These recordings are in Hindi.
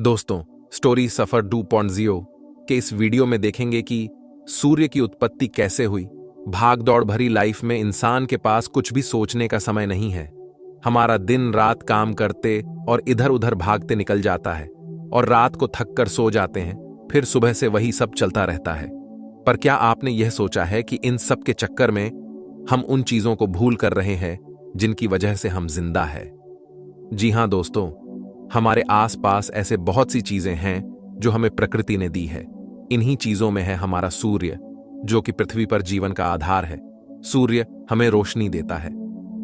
दोस्तों, स्टोरी सफर 2.0 के इस वीडियो में देखेंगे कि सूर्य की उत्पत्ति कैसे हुई। भाग दौड़ भरी लाइफ में इंसान के पास कुछ भी सोचने का समय नहीं है। हमारा दिन रात काम करते और इधर उधर भागते निकल जाता है और रात को थक कर सो जाते हैं, फिर सुबह से वही सब चलता रहता है। पर क्या आपने यह सोचा है कि इन सब के चक्कर में हम उन चीजों को भूल कर रहे हैं जिनकी वजह से हम जिंदा है? जी हां दोस्तों, हमारे आसपास ऐसे बहुत सी चीजें हैं जो हमें प्रकृति ने दी है। इन्हीं चीजों में है हमारा सूर्य, जो कि पृथ्वी पर जीवन का आधार है। सूर्य हमें रोशनी देता है,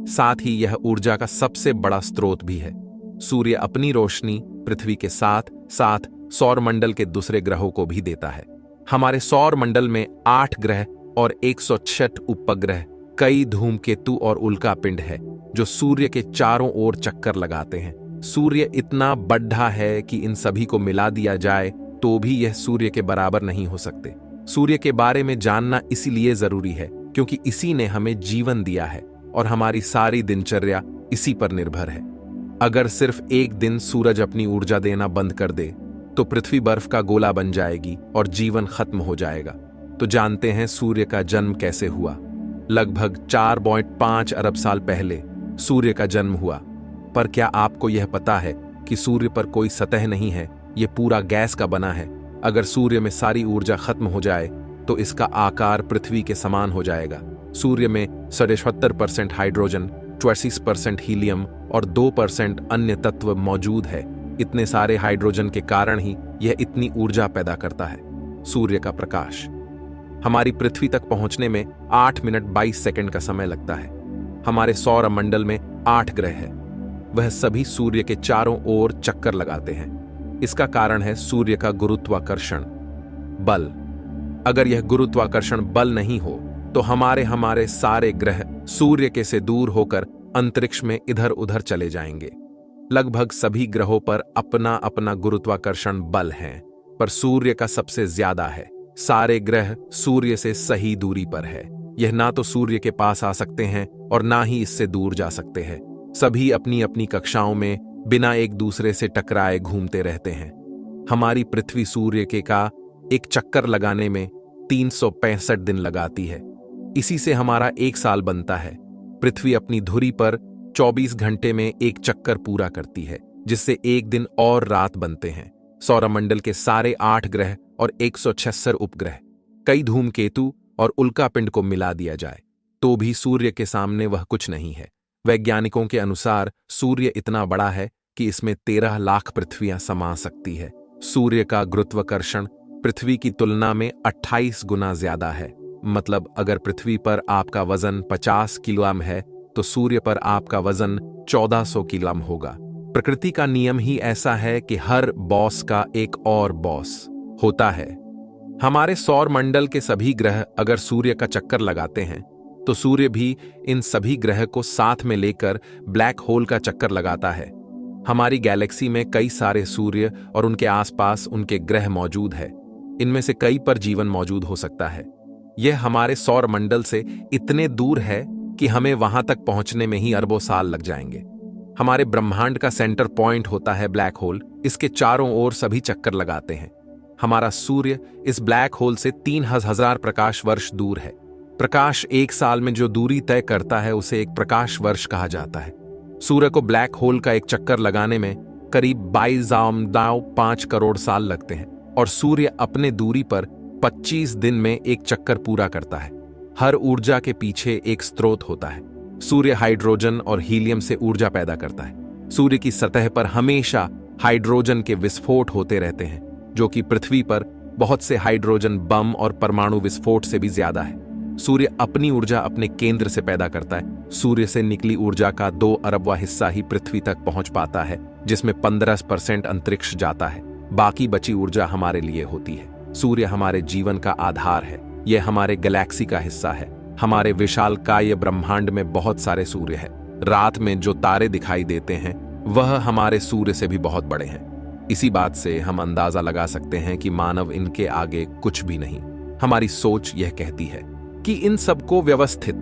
साथ ही यह ऊर्जा का सबसे बड़ा स्रोत भी है। सूर्य अपनी रोशनी पृथ्वी के साथ साथ सौर मंडल के दूसरे ग्रहों को भी देता है। हमारे सौर मंडल में 8 ग्रह और 106 उपग्रह, कई धूमकेतु और उल्कापिंड है जो सूर्य के चारों ओर चक्कर लगाते हैं। सूर्य इतना बड़ा है कि इन सभी को मिला दिया जाए तो भी यह सूर्य के बराबर नहीं हो सकते। सूर्य के बारे में जानना इसीलिए जरूरी है क्योंकि इसी ने हमें जीवन दिया है और हमारी सारी दिनचर्या इसी पर निर्भर है। अगर सिर्फ एक दिन सूरज अपनी ऊर्जा देना बंद कर दे तो पृथ्वी बर्फ का गोला बन जाएगी और जीवन खत्म हो जाएगा। तो जानते हैं सूर्य का जन्म कैसे हुआ? लगभग 4.5 अरब साल पहले सूर्य का जन्म हुआ। पर क्या आपको यह पता है कि सूर्य पर कोई सतह नहीं है, यह पूरा गैस का बना है। अगर सूर्य में सारी ऊर्जा खत्म हो जाए तो इसका आकार पृथ्वी के समान हो जाएगा। सूर्य में 77% हाइड्रोजन, 84% हीलियम और 2% अन्य तत्व मौजूद है। इतने सारे हाइड्रोजन के कारण ही यह इतनी ऊर्जा पैदा करता है। सूर्य का प्रकाश हमारी पृथ्वी तक पहुंचने में 8 मिनट 22 सेकंड का समय लगता है। हमारे सौर मंडल में 8 ग्रह है, वह सभी सूर्य के चारों ओर चक्कर लगाते हैं। इसका कारण है सूर्य का गुरुत्वाकर्षण बल। अगर यह गुरुत्वाकर्षण बल नहीं हो तो हमारे सारे ग्रह सूर्य के से दूर होकर अंतरिक्ष में इधर उधर चले जाएंगे। लगभग सभी ग्रहों पर अपना अपना गुरुत्वाकर्षण बल है, पर सूर्य का सबसे ज्यादा है। सारे ग्रह सूर्य से सही दूरी पर है। यह ना तो सूर्य के पास आ सकते हैं और ना ही इससे दूर जा सकते हैं। सभी अपनी अपनी कक्षाओं में बिना एक दूसरे से टकराए घूमते रहते हैं। हमारी पृथ्वी सूर्य के का एक चक्कर लगाने में 365 दिन लगाती है। इसी से हमारा एक साल बनता है। पृथ्वी अपनी धुरी पर 24 घंटे में एक चक्कर पूरा करती है, जिससे एक दिन और रात बनते हैं। सौरमंडल के सारे 8 ग्रह और 176 उपग्रह, कई धूमकेतु और उल्कापिंड को मिला दिया जाए तो भी सूर्य के सामने वह कुछ नहीं है। वैज्ञानिकों के अनुसार सूर्य इतना बड़ा है कि इसमें 13 लाख पृथ्वियां समा सकती है। सूर्य का गुरुत्वाकर्षण पृथ्वी की तुलना में 28 गुना ज्यादा है। मतलब अगर पृथ्वी पर आपका वजन 50 किलोग्राम है तो सूर्य पर आपका वजन 1400 किलोग्राम होगा। प्रकृति का नियम ही ऐसा है कि हर बॉस का एक और बॉस होता है। हमारे सौर मंडल के सभी ग्रह अगर सूर्य का चक्कर लगाते हैं तो सूर्य भी इन सभी ग्रह को साथ में लेकर ब्लैक होल का चक्कर लगाता है। हमारी गैलेक्सी में कई सारे सूर्य और उनके आसपास उनके ग्रह मौजूद है। इनमें से कई पर जीवन मौजूद हो सकता है। यह हमारे सौर मंडल से इतने दूर है कि हमें वहां तक पहुंचने में ही अरबों साल लग जाएंगे। हमारे ब्रह्मांड का सेंटर पॉइंट होता है ब्लैक होल। इसके चारों ओर सभी चक्कर लगाते हैं। हमारा सूर्य इस ब्लैक होल से 3000 प्रकाश वर्ष दूर है। प्रकाश एक साल में जो दूरी तय करता है उसे एक प्रकाश वर्ष कहा जाता है। सूर्य को ब्लैक होल का एक चक्कर लगाने में करीब 22.5 करोड़ साल लगते हैं और सूर्य अपने दूरी पर 25 दिन में एक चक्कर पूरा करता है। हर ऊर्जा के पीछे एक स्रोत होता है। सूर्य हाइड्रोजन और हीलियम से ऊर्जा पैदा करता है। सूर्य की सतह पर हमेशा हाइड्रोजन के विस्फोट होते रहते हैं, जो कि पृथ्वी पर बहुत से हाइड्रोजन बम और परमाणु विस्फोट से भी ज्यादा है। सूर्य अपनी ऊर्जा अपने केंद्र से पैदा करता है। सूर्य से निकली ऊर्जा का 2 अरबवां हिस्सा ही पृथ्वी तक पहुंच पाता है, जिसमें 15% अंतरिक्ष जाता है। बाकी बची ऊर्जा हमारे लिए होती है। सूर्य हमारे जीवन का आधार है। यह हमारे गैलेक्सी का हिस्सा है। हमारे विशालकाय ब्रह्मांड में बहुत सारे सूर्य है। रात में जो तारे दिखाई देते हैं वह हमारे सूर्य से भी बहुत बड़े हैं। इसी बात से हम अंदाजा लगा सकते हैं कि मानव इनके आगे कुछ भी नहीं। हमारी सोच यह कहती है कि इन सबको व्यवस्थित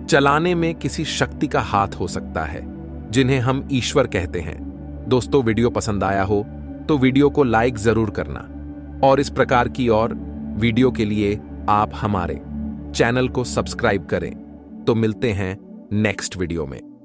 चलाने में किसी शक्ति का हाथ हो सकता है, जिन्हें हम ईश्वर कहते हैं। दोस्तों, वीडियो पसंद आया हो तो वीडियो को लाइक जरूर करना और इस प्रकार की और वीडियो के लिए आप हमारे चैनल को सब्सक्राइब करें। तो मिलते हैं नेक्स्ट वीडियो में।